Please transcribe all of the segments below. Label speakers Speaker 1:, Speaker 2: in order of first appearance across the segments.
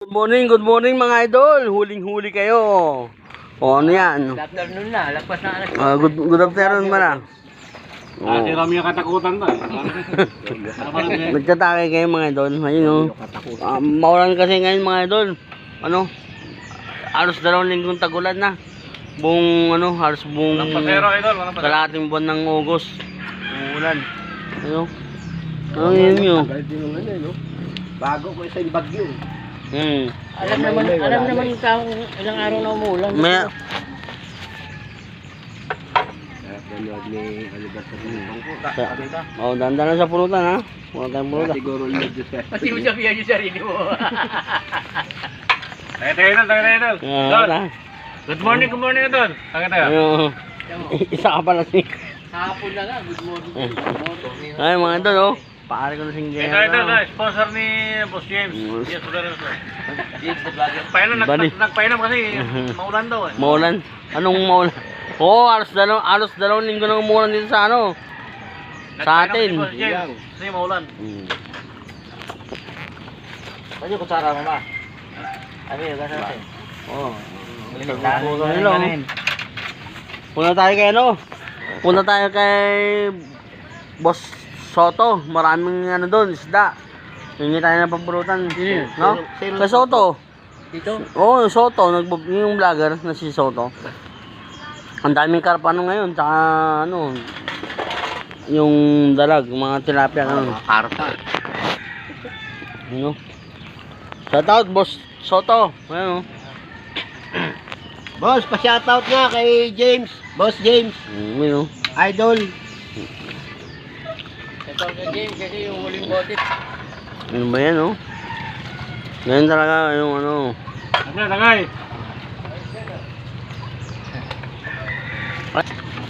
Speaker 1: Good morning mga idol. Huling-huli kayo. O ano yan?
Speaker 2: Good afternoon na, lagpas na alas.
Speaker 1: Good afternoon man ah.
Speaker 3: Ate Rami yung katakutan to eh.
Speaker 1: Nagtatake kayo mga idol. Ayun o. Maulan kasi ngayon mga idol. Ano? Halos 2 linggong tagulan na. Buong ano, halos buong kalahating buwan ng August. Umulan. Ano? Ano yun yun?
Speaker 3: Bago ko sa bagyo.
Speaker 2: Alam naman ka kung ilang araw na umulan.
Speaker 1: May dandanan sa pulutan ha. Pulutan.
Speaker 3: Siguro medyo siya.
Speaker 2: Pati mo sabihan yung sarili mo.
Speaker 3: Tayo. Good morning Idol.
Speaker 1: Ano? Isa ka pala sing.
Speaker 2: Hapon na nga, good morning.
Speaker 1: Ay mga idol oh. Paari ko na singgay.
Speaker 3: Ito, sponsor ni Boss James. Yes,
Speaker 2: James the vlogger.
Speaker 3: Nagpainam kasi maulan daw eh.
Speaker 1: Maulan? Anong maulan? Oo, halos 2 linggo nang umulan dito sa ano. Sa atin.
Speaker 3: Kasi maulan.
Speaker 2: Ano yung kutsara mo ba? Ano yung gasa natin?
Speaker 1: Oo. Punta tayo kay ano? Punta tayo kay Boss Soto. Maraming ano doon, isda. Hingi tayo ng pampulutan. No? Kay Soto.
Speaker 2: Dito?
Speaker 1: Oo, yung Soto. Yung vlogger na si Soto. Ang daming karpano ngayon. Tsaka ano, yung dalag, mga tilapia. Ano.
Speaker 3: Karpa.
Speaker 1: Ano? Shout out, Boss Soto. Ano?
Speaker 3: Boss, pa-shoutout nga kay James. Boss James.
Speaker 1: Ano?
Speaker 3: Idol.
Speaker 2: Ito kay James kasi yung huling botit.
Speaker 1: Ano ba yan, oh? Ganyan talaga yung ano.
Speaker 3: Tagay.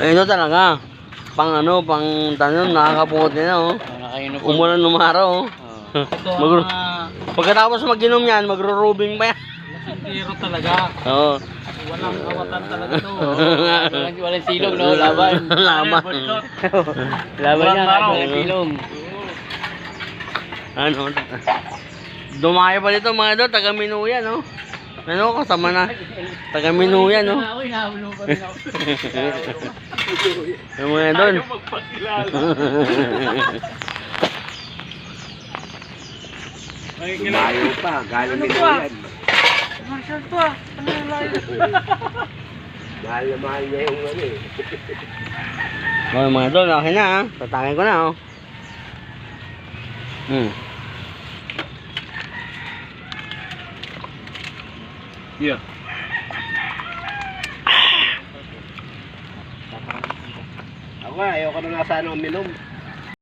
Speaker 1: Ito talaga. Pang ano, pang tanong, nakakapungot nila, oh. Umulan numaraw, oh. Pagkatapos mag-inom yan, magro-rubing pa yan.
Speaker 2: Sintiro talaga.
Speaker 1: Oo.
Speaker 2: Walang kawatan talaga to. Walang silong, no? Laban.
Speaker 1: Laban.
Speaker 2: Laban niya, walang silong.
Speaker 1: Ano? Dumayo pa dito mga idol, taga Minuya, no? Ano, kasama na. Taga Minuya, no?
Speaker 2: Ako, inahablo pa rin ako.
Speaker 1: Ano mga idol?
Speaker 3: Mayo pa, galing Minuyan.
Speaker 2: Marshall to ah. Ano yung layo?
Speaker 3: Mahal na mahal niya yung ano eh.
Speaker 1: Okay mga idol, okay na ha. Tatakin ko na, oh.
Speaker 3: Yeah. Ako ayoko na nga sana uminom.